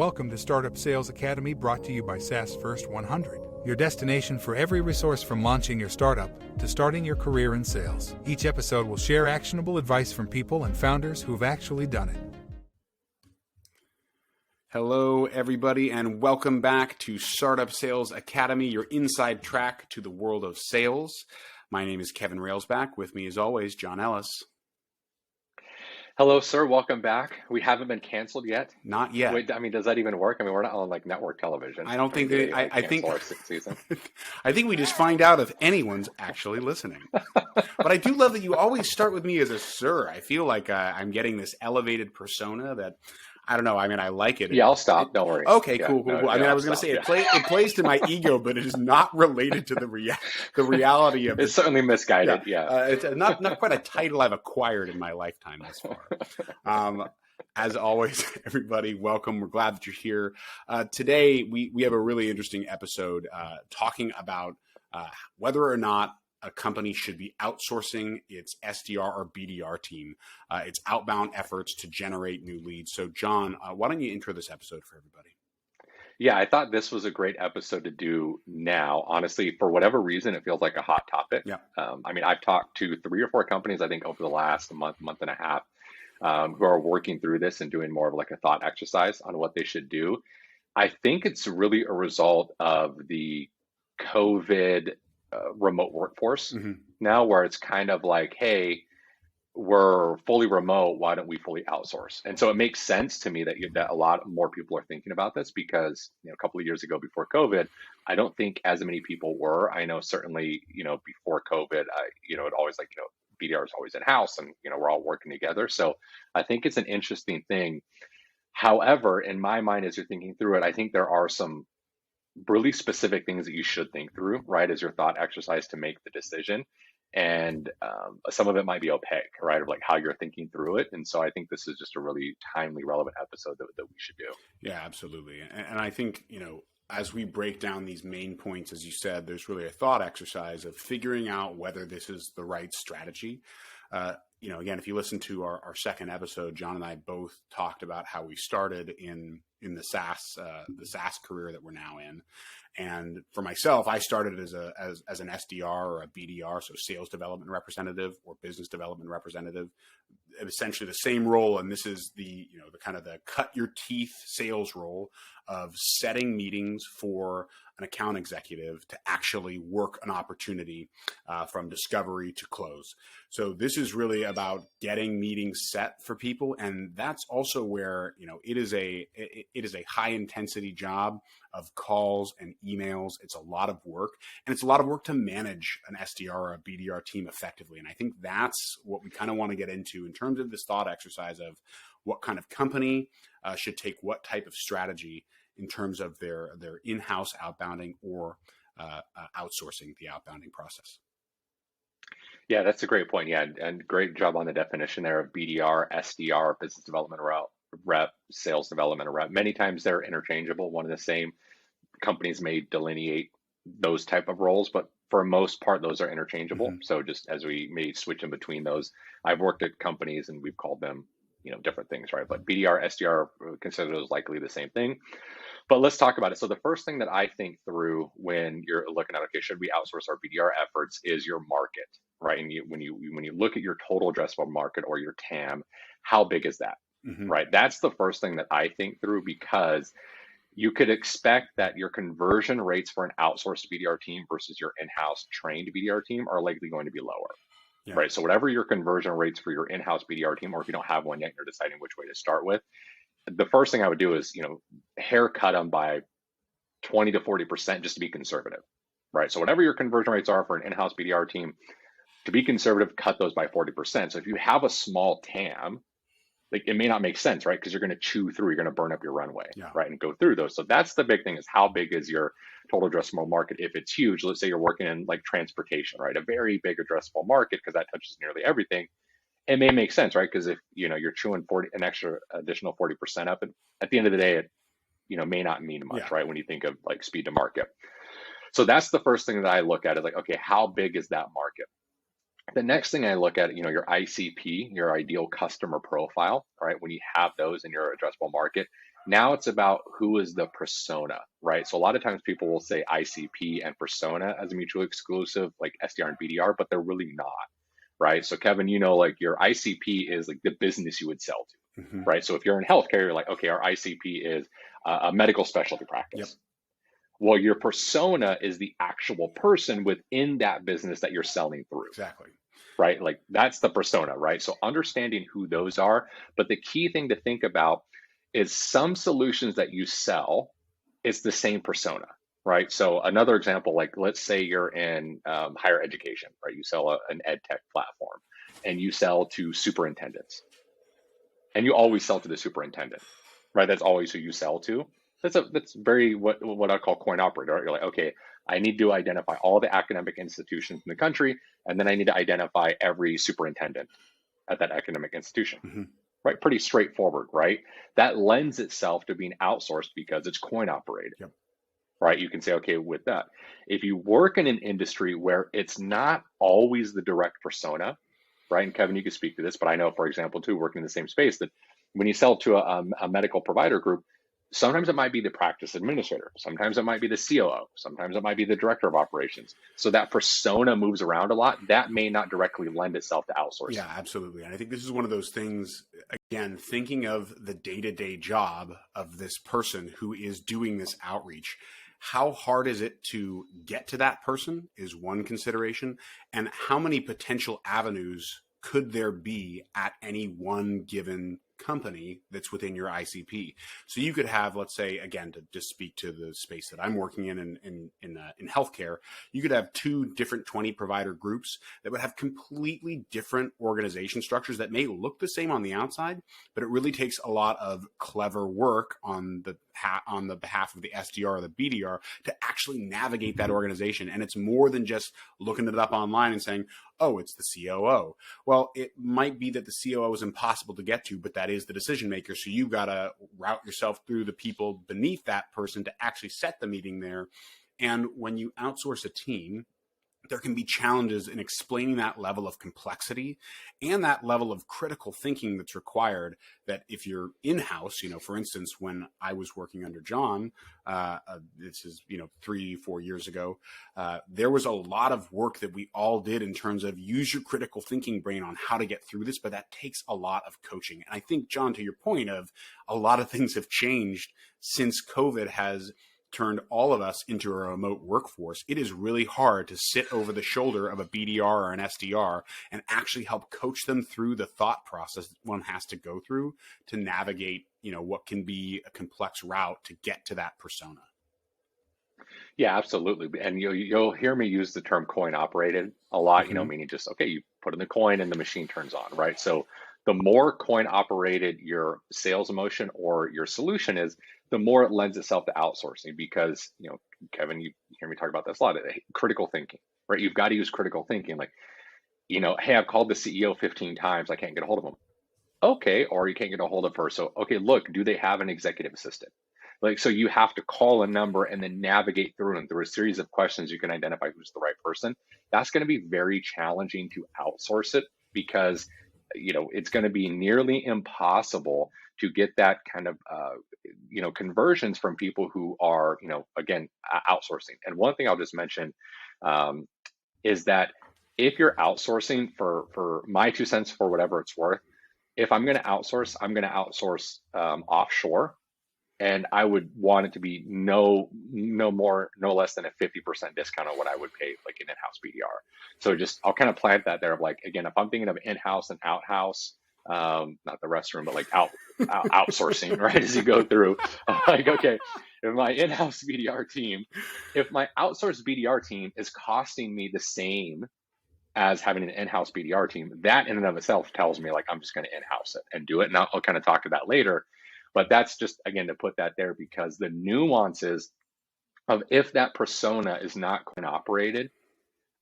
Welcome to Startup Sales Academy, brought to you by SaaS First 100, your destination for every resource from launching your startup to starting your career in sales. Each episode will share actionable advice from people and founders who've actually done it. Hello, everybody, and welcome back to Startup Sales Academy, your inside track to the world of sales. My name is Kevin Railsback. With me, as always, John Ellis. Hello, sir. Welcome back. We haven't been canceled yet. Not yet. Wait, I mean, does that even work? I mean, we're not on like network television. I don't think that. I think our sixth season. I think we just find out if anyone's actually listening. But I do love that you always start with me as a sir. I feel like I'm getting this elevated persona that. I don't know. I mean, I like it. Yeah, I'll stop. Don't worry. Okay, yeah, cool. No, I mean, I was going to say it plays to my ego, but it is not related to the reality of it. It's certainly misguided. Yeah. It's not quite a title I've acquired in my lifetime thus far. As always, everybody, welcome. We're glad that you're here. Today, we have a really interesting episode talking about whether or not a company should be outsourcing its SDR or BDR team, its outbound efforts to generate new leads. So, John, why don't you intro this episode for everybody? Yeah, I thought this was a great episode to do now. Honestly, for whatever reason, it feels like a hot topic. Yeah. I mean, I've talked to 3 or 4 companies, I think, over the last month and a half, who are working through this and doing more of like a thought exercise on what they should do. I think it's really a result of the COVID remote workforce now, where it's kind of like, hey, we're fully remote, why don't we fully outsource? And so it makes sense to me that a lot more people are thinking about this, because a couple of years ago before COVID, I don't think as many people were. I know certainly before COVID, it always BDR is always in house, and we're all working together. So I think it's an interesting thing. However, in my mind, as you're thinking through it, I think there are some really specific things that you should think through, right, as your thought exercise to make the decision. And some of it might be opaque, right, of like how you're thinking through it. And so I think this is just a really timely, relevant episode that we should do. Yeah, absolutely. And I think, as we break down these main points, as you said, there's really a thought exercise of figuring out whether this is the right strategy. Again, if you listen to our second episode, John and I both talked about how we started in the SaaS career that we're now in. And for myself, I started as an SDR or a BDR, so sales development representative or business development representative, essentially the same role. And this is the kind of the cut your teeth sales role of setting meetings for an account executive to actually work an opportunity from discovery to close. So this is really about getting meetings set for people, and that's also where it is a high intensity job of calls and emails. It's a lot of work, and it's a lot of work to manage an SDR or a BDR team effectively. And I think that's what we kind of want to get into in terms of this thought exercise of what kind of company should take what type of strategy in terms of their in-house outbounding or outsourcing the outbounding process. Yeah, that's a great point. Yeah, and great job on the definition there of BDR, SDR, business development rep, sales development rep. Many times they're interchangeable, one and the same. Companies may delineate those type of roles, but for most part, those are interchangeable. So just as we may switch in between those, I've worked at companies and we've called them, different things, right? But BDR, SDR, consider those likely the same thing. But let's talk about it. So the first thing that I think through when you're looking at, okay, should we outsource our BDR efforts, is your market, right? And when you look at your total addressable market or your TAM, how big is that, right? That's the first thing that I think through, because you could expect that your conversion rates for an outsourced BDR team versus your in-house trained BDR team are likely going to be lower. Yeah. Right. So whatever your conversion rates for your in-house BDR team, or if you don't have one yet, you're deciding which way to start with. The first thing I would do is, haircut them by 20 to 40% just to be conservative, right? So whatever your conversion rates are for an in-house BDR team, to be conservative, cut those by 40%. So if you have a small TAM, like it may not make sense, right? Because you're going to chew through, you're going to burn up your runway, right? And go through those. So that's the big thing, is how big is your total addressable market? If it's huge, let's say you're working in like transportation, right? A very big addressable market, because that touches nearly everything. It may make sense, right? Because if you're chewing additional 40% up, and at the end of the day, it may not mean much, right? When you think of like speed to market. So that's the first thing that I look at, is like, okay, how big is that market? The next thing I look at, your ICP, your ideal customer profile, right? When you have those in your addressable market, now it's about who is the persona, right? So a lot of times people will say ICP and persona as a mutually exclusive, like SDR and BDR, but they're really not, right? So Kevin, like your ICP is like the business you would sell to, Mm-hmm. right? So if you're in healthcare, you're like, okay, our ICP is a medical specialty practice. Yep. Well, your persona is the actual person within that business that you're selling through. Exactly. Right? Like that's the persona, right? So understanding who those are. But the key thing to think about is some solutions that you sell, it's the same persona, right? So another example, like let's say you're in higher education, right? You sell an ed tech platform and you sell to superintendents and you always sell to the superintendent, right? That's always who you sell to. That's very what I call coin operator. Right? You're like, okay, I need to identify all the academic institutions in the country, and then I need to identify every superintendent at that academic institution. Mm-hmm. Right? Pretty straightforward, right? That lends itself to being outsourced because it's coin operated. Yep. Right? You can say, okay, with that, if you work in an industry where it's not always the direct persona, right? And Kevin, you can speak to this, but I know, for example, too, working in the same space, that when you sell to a medical provider group, sometimes it might be the practice administrator. Sometimes it might be the COO. Sometimes it might be the director of operations. So that persona moves around a lot. That may not directly lend itself to outsourcing. Yeah, absolutely. And I think this is one of those things, again, thinking of the day-to-day job of this person who is doing this outreach. How hard is it to get to that person is one consideration. And how many potential avenues could there be at any one given company that's within your ICP? So you could have, let's say, again, to just speak to the space that I'm working in healthcare, you could have two different 20 provider groups that would have completely different organization structures that may look the same on the outside, but it really takes a lot of clever work on the behalf of the SDR or the BDR to actually navigate that organization. And it's more than just looking it up online and saying, oh, it's the COO. Well, it might be that the COO is impossible to get to, but that is the decision maker. So you got to route yourself through the people beneath that person to actually set the meeting there. And when you outsource a team, there can be challenges in explaining that level of complexity and that level of critical thinking that's required, that if you're in-house, for instance, when I was working under John, this is, 3-4 years ago, there was a lot of work that we all did in terms of use your critical thinking brain on how to get through this, but that takes a lot of coaching. And I think, John, to your point of a lot of things have changed since COVID has turned all of us into a remote workforce. It is really hard to sit over the shoulder of a BDR or an SDR and actually help coach them through the thought process that one has to go through to navigate, what can be a complex route to get to that persona. Yeah, absolutely. And you'll hear me use the term coin operated a lot, meaning just, okay, you put in the coin and the machine turns on, right? So the more coin operated your sales motion or your solution is, the more it lends itself to outsourcing because, Kevin, you hear me talk about this a lot, critical thinking, right? You've got to use critical thinking. Like, hey, I've called the CEO 15 times. I can't get a hold of him. Okay. Or you can't get a hold of her. So, okay, look, do they have an executive assistant? So you have to call a number and then navigate through, and through a series of questions, you can identify who's the right person. That's going to be very challenging to outsource it because, it's going to be nearly impossible to get that kind of, conversions from people who are, again, outsourcing. And one thing I'll just mention is that if you're outsourcing, for my 2 cents, for whatever it's worth, if I'm going to outsource, I'm going to outsource offshore. And I would want it to be no less than a 50% discount on what I would pay like an in-house BDR. So I'll kind of plant that there of like, again, if I'm thinking of in-house and out-house, not the restroom, but like outsourcing, right? As you go through, like, okay, if my in-house BDR team, if my outsourced BDR team is costing me the same as having an in-house BDR team, that in and of itself tells me like, I'm just going to in-house it and do it. And I'll kind of talk to that later. But that's just, again, to put that there because the nuances of if that persona is not coin operated,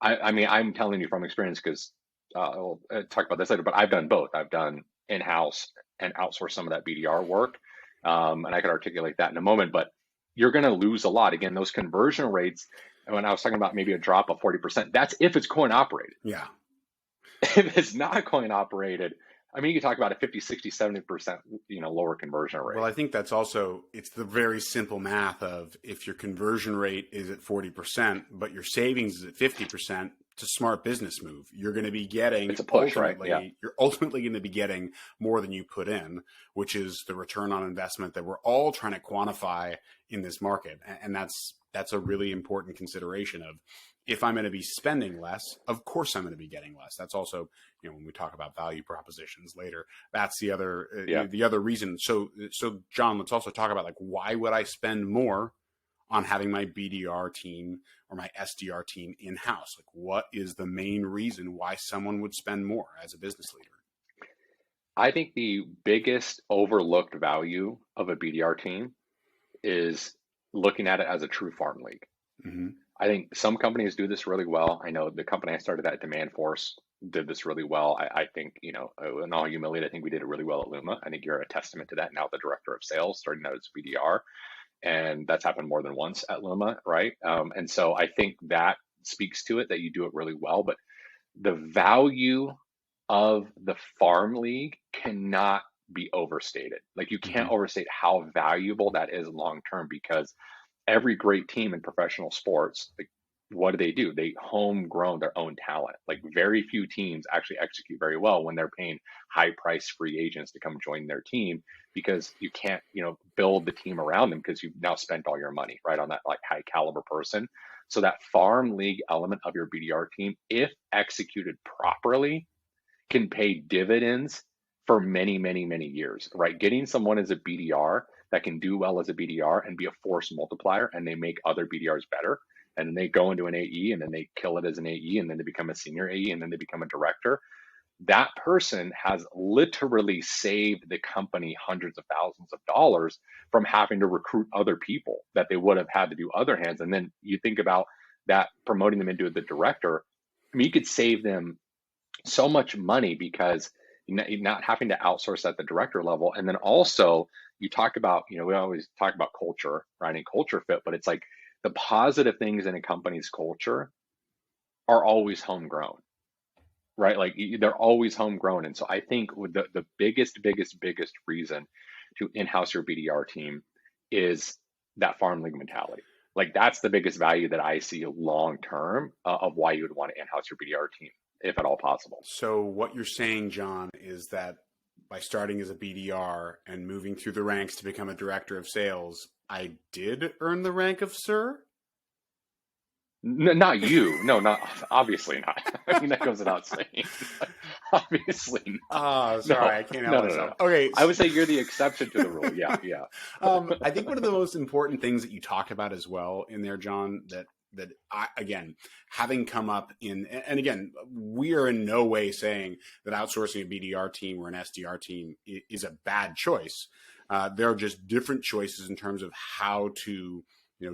I mean, I'm telling you from experience because I'll talk about this later, but I've done both. I've done in-house and outsource some of that BDR work. And I could articulate that in a moment, but you're going to lose a lot. Again, those conversion rates, and when I was talking about maybe a drop of 40%, that's if it's coin operated. Yeah. If it's not coin operated, I mean, you can talk about a 50, 60, 70%, lower conversion Well, rate. I think that's also, it's the very simple math of if your conversion rate is at 40%, but your savings is at 50%, it's a smart business move. You're going to be getting It's a push, right? ultimately, Yeah. you're ultimately going to be getting more than you put in, which is the return on investment that we're all trying to quantify in this market. And that's a really important consideration of, if I'm going to be spending less, of course I'm going to be getting less. That's also, when we talk about value propositions later, that's the other Yeah. the other reason. So John, let's also talk about, like, why would I spend more on having my BDR team or my SDR team in house? Like, what is the main reason why someone would spend more as a business leader? I think the biggest overlooked value of a BDR team is looking at it as a true farm league. Mm-hmm. I think some companies do this really well. I know the company I started at, Demand Force, did this really well. I think, in all humility, I think we did it really well at Luma. I think you're a testament to that. Now the director of sales, starting out as BDR, and that's happened more than once at Luma, right? And so I think that speaks to it, that you do it really well. But the value of the farm league cannot be overstated. Like, you can't Mm-hmm. overstate how valuable that is long term, because every great team in professional sports, like, what do? They homegrown their own talent. Like, very few teams actually execute very well when they're paying high price free agents to come join their team, because you can't, build the team around them, because you've now spent all your money right on that, like, high caliber person. So that farm league element of your BDR team, if executed properly, can pay dividends for many, many, many years, right? Getting someone as a BDR that can do well as a BDR and be a force multiplier, and they make other BDRs better, and then they go into an AE, and then they kill it as an AE, and then they become a senior AE, and then they become a director. That person has literally saved the company hundreds of thousands of dollars from having to recruit other people that they would have had to do other hands. And then you think about that, promoting them into the director. I mean, you could save them so much money, because you're not having to outsource at the director level. And then also, you talk about, we always talk about culture, right? And culture fit, but it's like the positive things in a company's culture are always homegrown, right? Like, they're always homegrown. And so I think with the biggest reason to in-house your BDR team is that farm league mentality. Like, that's the biggest value that I see long term of why you would want to in-house your BDR team, if at all possible. So what you're saying, John, is that by starting as a BDR and moving through the ranks to become a director of sales, I did earn the rank of sir? Not you. No, not obviously not. I mean, that goes without saying. Obviously not. Oh, sorry, No, I can't no, help no, no, myself. no. Okay. I would say you're the exception to the rule. Yeah, yeah. I think one of the most important things that you talk about as well in there, John, that I, again, having come up in, and again, we are in no way saying that outsourcing a BDR team or an SDR team is a bad choice. There are just different choices in terms of how to,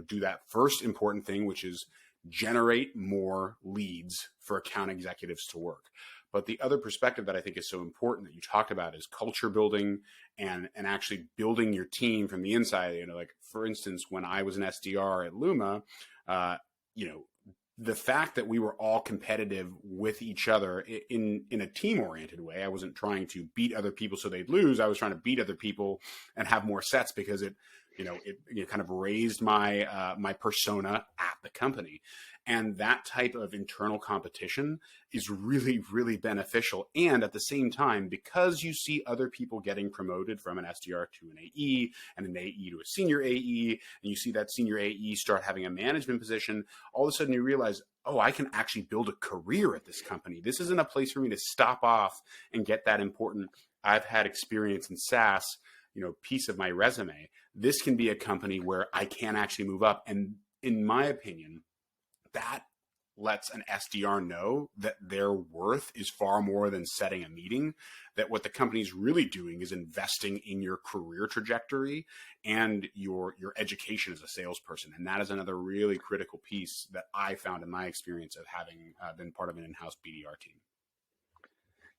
do that first important thing, which is generate more leads for account executives to work. But the other perspective that I think is so important that you talked about is culture building and actually building your team from the inside. Like, for instance, when I was an SDR at Luma, the fact that we were all competitive with each other in a team-oriented way. I wasn't trying to beat other people so they'd lose. I was trying to beat other people and have more sets, because it kind of raised my my persona at the company. And that type of internal competition is really, really beneficial. And at the same time, because you see other people getting promoted from an SDR to an AE, and an AE to a senior AE, and you see that senior AE start having a management position, all of a sudden you realize, oh, I can actually build a career at this company. This isn't a place for me to stop off and get that important, I've had experience in SaaS, piece of my resume. This can be a company where I can actually move up. And in my opinion, that lets an SDR know that their worth is far more than setting a meeting, that what the company's really doing is investing in your career trajectory and your education as a salesperson. And that is another really critical piece that I found in my experience of having been part of an in-house BDR team.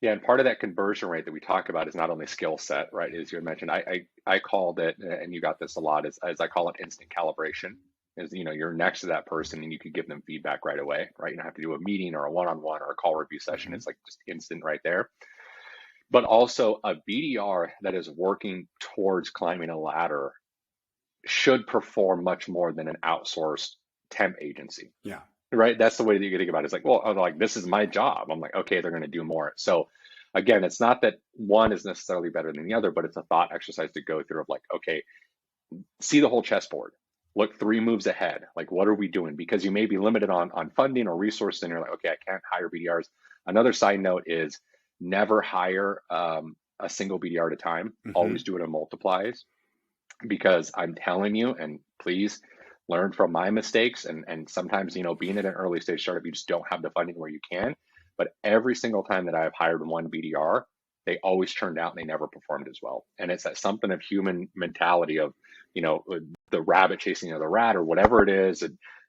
Yeah, and part of that conversion rate that we talk about is not only skill set, right? As you had mentioned, I called it, and you got this a lot, as I call it, instant calibration, is, you're next to that person and you could give them feedback right away, right? You don't have to do a meeting or a one-on-one or a call review session. Mm-hmm. It's like just instant right there. But also a BDR that is working towards climbing a ladder should perform much more than an outsourced temp agency. Yeah. Right. That's the way that you think about it. It's like, well, like, this is my job. I'm like, okay, they're going to do more. So again, it's not that one is necessarily better than the other, but it's a thought exercise to go through of like, okay, see the whole chessboard, look 3 moves ahead. Like, what are we doing? Because you may be limited on funding or resources and you're like, okay, I can't hire BDRs. Another side note is never hire a single BDR at a time. Mm-hmm. Always do it in multiplies, because I'm telling you, and please learn from my mistakes. And sometimes, being at an early stage startup, you just don't have the funding where you can. But every single time that I've hired one BDR, they always turned out and they never performed as well. And it's that something of human mentality of, the rabbit chasing the rat or whatever it is.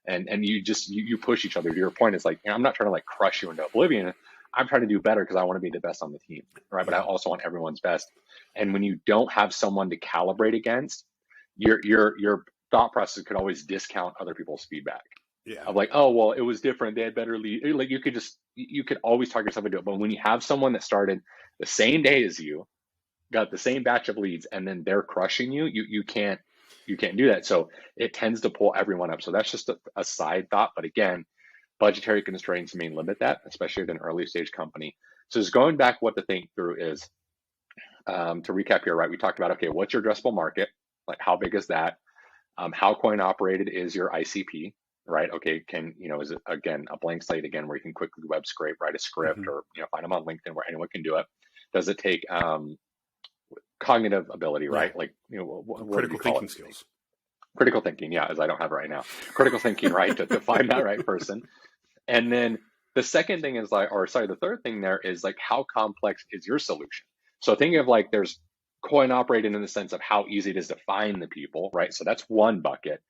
And you push each other. To your point, it's like, I'm not trying to like crush you into oblivion. I'm trying to do better because I want to be the best on the team, right? But I also want everyone's best. And when you don't have someone to calibrate against, your thought process could always discount other people's feedback. Yeah. Of like, oh, well, it was different. They had better lead. Like you could always talk yourself into it. But when you have someone that started the same day as you, got the same batch of leads, and then they're crushing you, you can't do that. So it tends to pull everyone up. So that's just a side thought. But again, budgetary constraints may limit that, especially with an early stage company. So just going back, what to think through is, to recap here, right? We talked about, okay, what's your addressable market? Like, how big is that? How coin operated is your ICP, right? Okay, is it, again, a blank slate again, where you can quickly web scrape, write a script, Mm-hmm. or, find them on LinkedIn where anyone can do it. Does it take cognitive ability, right? Yeah. Like, Critical thinking skills. Critical thinking, yeah, as I don't have it right now. Critical thinking, right, to find that right person. And then the second thing is the third thing there is like, how complex is your solution? So think of like, there's coin operated in the sense of how easy it is to find the people, right? So that's one bucket.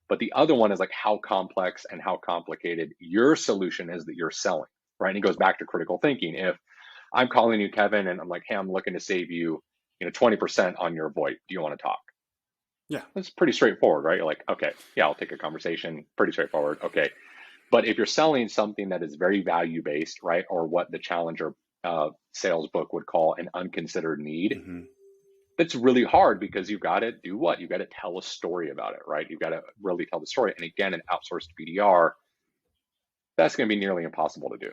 But the other one is like how complex and how complicated your solution is that you're selling, right? And it goes back to critical thinking. If I'm calling you, Kevin, and I'm like, hey, I'm looking to save you, 20% on your VoIP. Do you want to talk? Yeah. It's pretty straightforward, right? You're like, okay, yeah, I'll take a conversation. Pretty straightforward. Okay. But if you're selling something that is very value-based, right? Or what the Challenger sales book would call an unconsidered need, Mm-hmm. that's really hard, because you've got to do what? You've got to tell a story about it, right? You've got to really tell the story. And again, an outsourced BDR, that's going to be nearly impossible to do.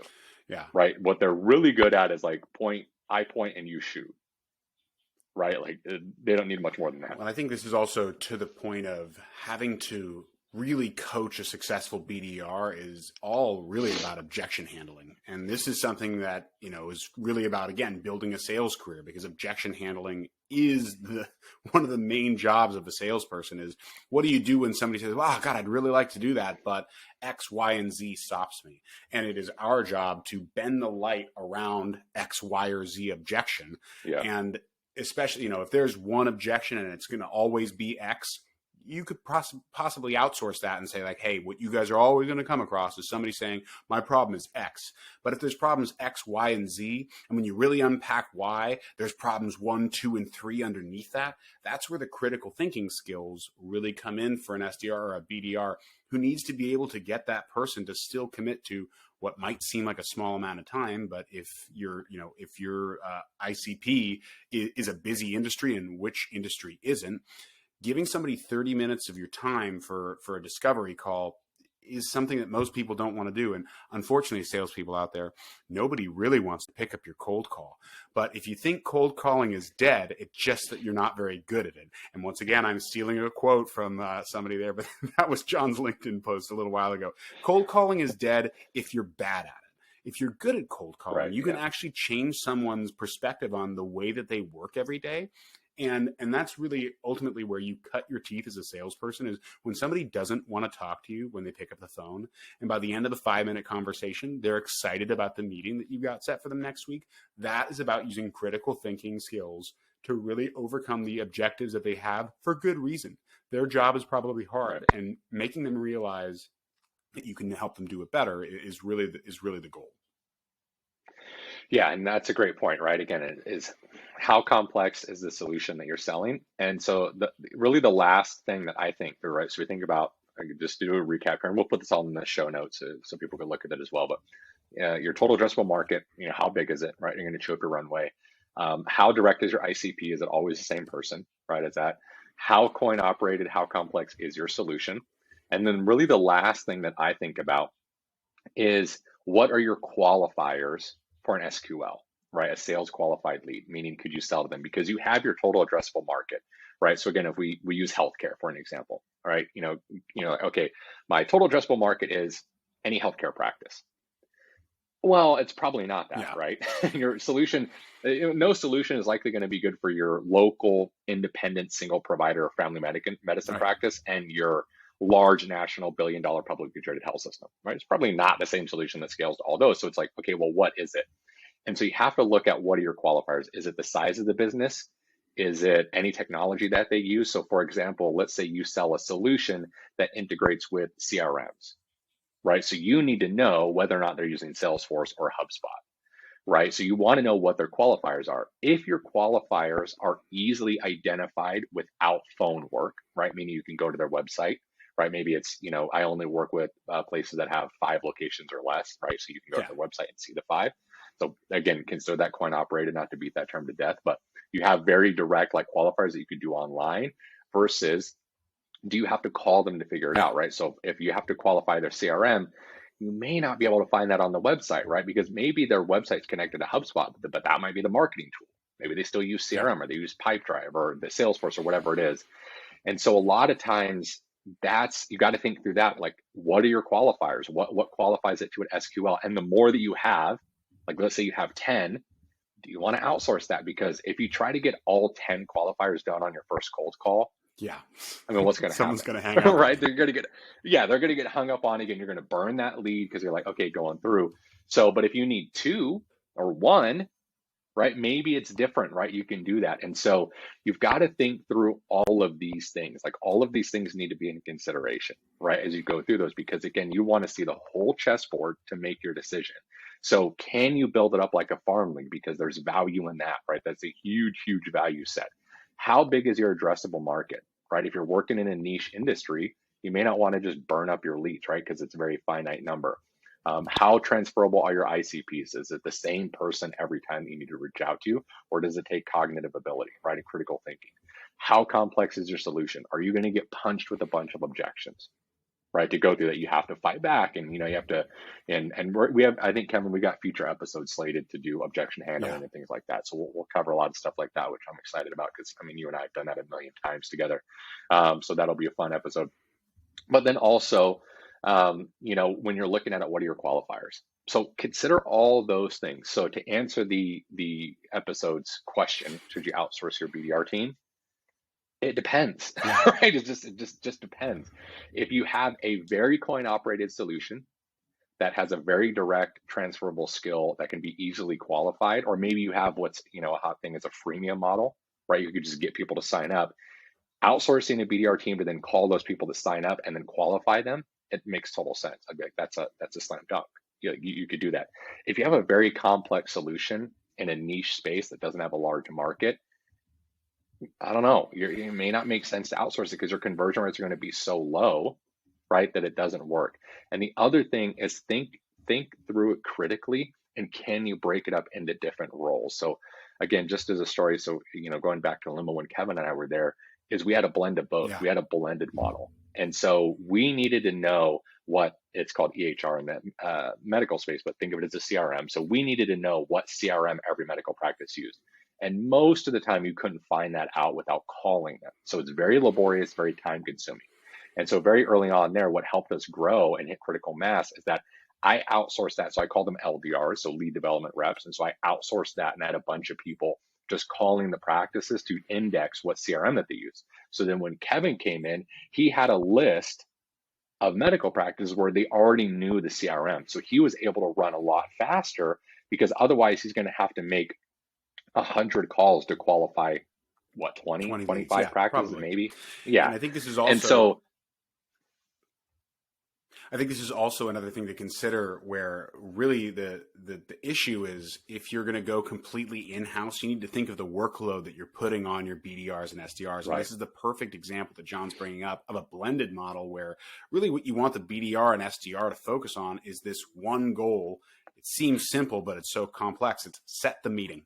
Yeah. Right. What they're really good at is like I point and you shoot. Right. Like they don't need much more than that. Well, I think this is also to the point of having to really coach a successful BDR is all really about objection handling. And this is something that, is really about, again, building a sales career, because objection handling is one of the main jobs of a salesperson. Is what do you do when somebody says, wow, God, I'd really like to do that, but X, Y, and Z stops me. And it is our job to bend the light around X, Y, or Z objection. Yeah. And especially, if there's one objection and it's going to always be X, you could possibly outsource that and say like, hey, what you guys are always going to come across is somebody saying my problem is X. But if there's problems X, Y, and Z, and when you really unpack Y, there's problems 1, 2, and 3 underneath that. That's where the critical thinking skills really come in for an SDR or a BDR, who needs to be able to get that person to still commit to what might seem like a small amount of time. But if your ICP is a busy industry, and which industry isn't, giving somebody 30 minutes of your time for a discovery call is something that most people don't want to do. And unfortunately, salespeople out there, nobody really wants to pick up your cold call. But if you think cold calling is dead, it's just that you're not very good at it. And once again, I'm stealing a quote from somebody there, but that was John's LinkedIn post a little while ago. Cold calling is dead if you're bad at it. If you're good at cold calling, Right, you can actually change someone's perspective on the way that they work every day. And that's really ultimately where you cut your teeth as a salesperson, is when somebody doesn't want to talk to you when they pick up the phone. And by the end of the 5-minute conversation, they're excited about the meeting that you've got set for them next week. That is about using critical thinking skills to really overcome the objectives that they have for good reason. Their job is probably hard, and making them realize that you can help them do it better is really the goal. Yeah, and that's a great point, right? Again, it is how complex is the solution that you're selling? And so really the last thing that I think through, right? So we think about I could just do a recap here, and we'll put this all in the show notes so people can look at it as well. But your total addressable market, how big is it, right? You're going to chew up your runway. How direct is your ICP? Is it always the same person, right? Is that how coin operated, how complex is your solution? And then really the last thing that I think about is what are your qualifiers for an SQL, right? A sales qualified lead, meaning could you sell to them? Because you have your total addressable market, right? So again, if we use healthcare for an example, right? Okay, my total addressable market is any healthcare practice. Well, it's probably not that, right? Your solution, no solution is likely going to be good for your local independent single provider or family medicine practice and your large national billion-dollar publicly traded health system, right? It's probably not the same solution that scales to all those. So it's like, okay, well, what is it? And so you have to look at what are your qualifiers. Is it the size of the business? Is it any technology that they use? So for example, let's say you sell a solution that integrates with CRMs, right? So you need to know whether or not they're using Salesforce or HubSpot, right? So you want to know what their qualifiers are. If your qualifiers are easily identified without phone work, right? Meaning you can go to their website, right? Maybe it's, I only work with places that have 5 locations or less, right? So you can go to their website and see the 5. So again, consider that coin operated, not to beat that term to death, but you have very direct like qualifiers that you could do online versus do you have to call them to figure it out, right? So if you have to qualify their CRM, you may not be able to find that on the website, right? Because maybe their website's connected to HubSpot, but that might be the marketing tool. Maybe they still use CRM or they use Pipedrive or the Salesforce or whatever it is. And so a lot of times you got to think through that. Like, what are your qualifiers? What qualifies it to an SQL? And the more that you have, like, let's say you have 10, do you want to outsource that? Because if you try to get all 10 qualifiers done on your first cold call, I mean, what's going to happen? Someone's going to hang up. Right? They're going to get hung up on again. You're going to burn that lead because you're like, okay, going through. So, but if you need 2 or 1, right? Maybe it's different, right? You can do that. And so you've got to think through all of these things. Like all of these things need to be in consideration, right? As you go through those, because again, you want to see the whole chessboard to make your decision. So can you build it up like a farm league? Because there's value in that, right? That's a huge, huge value set. How big is your addressable market, right? If you're working in a niche industry, you may not want to just burn up your leads, right? Because it's a very finite number. How transferable are your ICPs? Is it the same person every time that you need to reach out to, or does it take cognitive ability, right? And critical thinking. How complex is your solution? Are you going to get punched with a bunch of objections, right? To go through that, you have to fight back, and you have to, and we have, I think, Kevin, we got future episodes slated to do objection handling and things like that. So we'll cover a lot of stuff like that, which I'm excited about because I mean, you and I have done that a million times together. So that'll be a fun episode. But then also, when you're looking at it, what are your qualifiers? So consider all those things. So to answer the episode's question, should you outsource your BDR team? It depends, right? It just depends. If you have a very coin operated solution that has a very direct transferable skill that can be easily qualified, or maybe you have what's, a hot thing is a freemium model, right? You could just get people to sign up. Outsourcing a BDR team to then call those people to sign up and then qualify them, it makes total sense. I'd be like, that's a slam dunk. You could do that. If you have a very complex solution in a niche space that doesn't have a large market, I don't know. It may not make sense to outsource it because your conversion rates are going to be so low, right, that it doesn't work. And the other thing is think through it critically, and can you break it up into different roles? So again, just as a story, so going back to Limo when Kevin and I were there, is we had a blend of both. We had a blended model. And so we needed to know what it's called EHR in the medical space, but think of it as a CRM. So we needed to know what CRM every medical practice used. And most of the time you couldn't find that out without calling them. So it's very laborious, very time consuming. And so very early on there, what helped us grow and hit critical mass is that I outsourced that. So I called them LDRs, so lead development reps. And so I outsourced that and I had a bunch of people just calling the practices to index what CRM that they use. So then when Kevin came in, he had a list of medical practices where they already knew the CRM. So he was able to run a lot faster because otherwise he's going to have to make 100 calls to qualify 25 practices, probably. maybe. Yeah. And I think this is also, and so I think this is also another thing to consider where really the issue is if you're going to go completely in-house, you need to think of the workload that you're putting on your BDRs and SDRs. Right. And this is the perfect example that John's bringing up of a blended model where really what you want the BDR and SDR to focus on is this one goal. It seems simple, but it's so complex. It's set the meeting.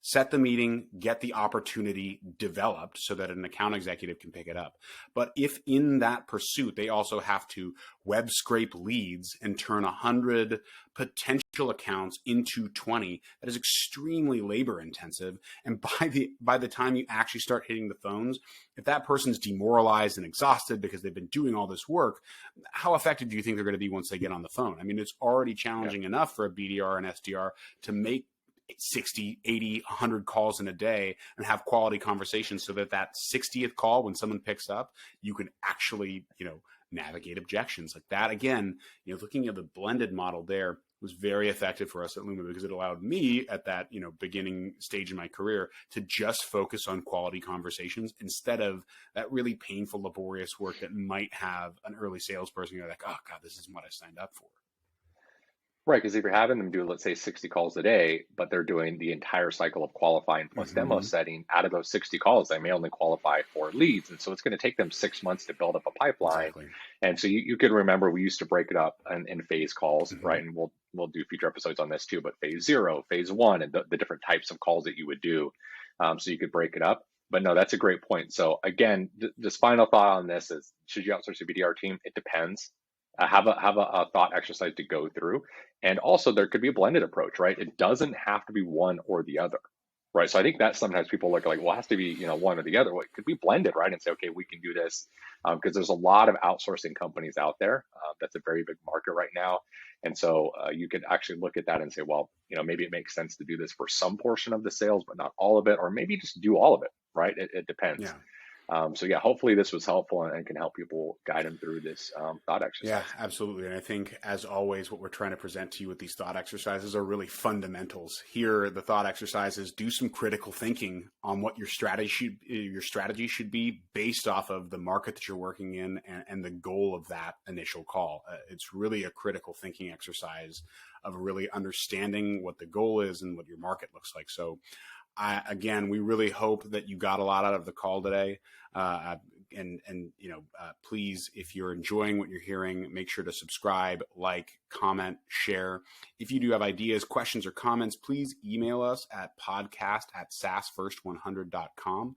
Set the meeting, get the opportunity developed so that an account executive can pick it up. But if in that pursuit, they also have to web scrape leads and turn 100 potential accounts into 20, that is extremely labor intensive. And by the time you actually start hitting the phones, if that person's demoralized and exhausted because they've been doing all this work, how effective do you think they're going to be once they get on the phone? I mean, it's already challenging enough for a BDR and SDR to make 60, 80, 100 calls in a day and have quality conversations so that 60th call, when someone picks up, you can actually, navigate objections like that. Again, looking at the blended model there was very effective for us at Luma because it allowed me at that, beginning stage in my career to just focus on quality conversations instead of that really painful, laborious work that might have an early salesperson. You're like, oh God, this isn't what I signed up for. Right, because if you're having them do, let's say, 60 calls a day, but they're doing the entire cycle of qualifying plus demo setting, out of those 60 calls, they may only qualify for leads. And so it's going to take them 6 months to build up a pipeline. Exactly. And so you could remember we used to break it up in phase calls, right? And we'll do future episodes on this too, but phase 0, phase 1, and the different types of calls that you would do. So you could break it up. But no, that's a great point. So again, this final thought on this is, should you outsource a BDR team? It depends. Have a thought exercise to go through. And also there could be a blended approach, right? It doesn't have to be one or the other, right? So I think that sometimes people look like, well, it has to be, one or the other. Well, it could be blended, right? And say, okay, we can do this because there's a lot of outsourcing companies out there. That's a very big market right now. And so you could actually look at that and say, well, maybe it makes sense to do this for some portion of the sales, but not all of it, or maybe just do all of it, right? It depends. Yeah. So yeah, hopefully this was helpful and can help people guide them through this thought exercise. Yeah, absolutely. And I think, as always, what we're trying to present to you with these thought exercises are really fundamentals. Here, the thought exercises do some critical thinking on what your strategy should be based off of the market that you're working in and the goal of that initial call. It's really a critical thinking exercise of really understanding what the goal is and what your market looks like. So again, we really hope that you got a lot out of the call today. Please, if you're enjoying what you're hearing, make sure to subscribe, like, comment, share. If you do have ideas, questions, or comments, please email us at podcast@saasfirst100.com.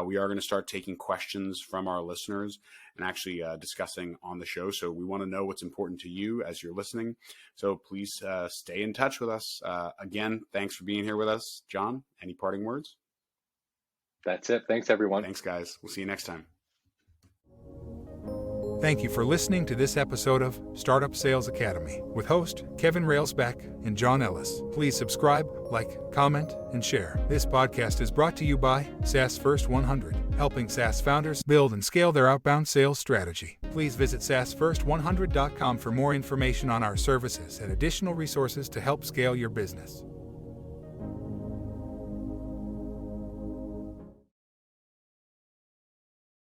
We are going to start taking questions from our listeners and actually discussing on the show. So we want to know what's important to you as you're listening. So please stay in touch with us. Again, thanks for being here with us. John, any parting words? That's it. Thanks, everyone. Thanks, guys. We'll see you next time. Thank you for listening to this episode of Startup Sales Academy with host Kevin Railsback and John Ellis. Please subscribe, like, comment, and share. This podcast is brought to you by SaaS First 100, helping SaaS founders build and scale their outbound sales strategy. Please visit saasfirst100.com for more information on our services and additional resources to help scale your business.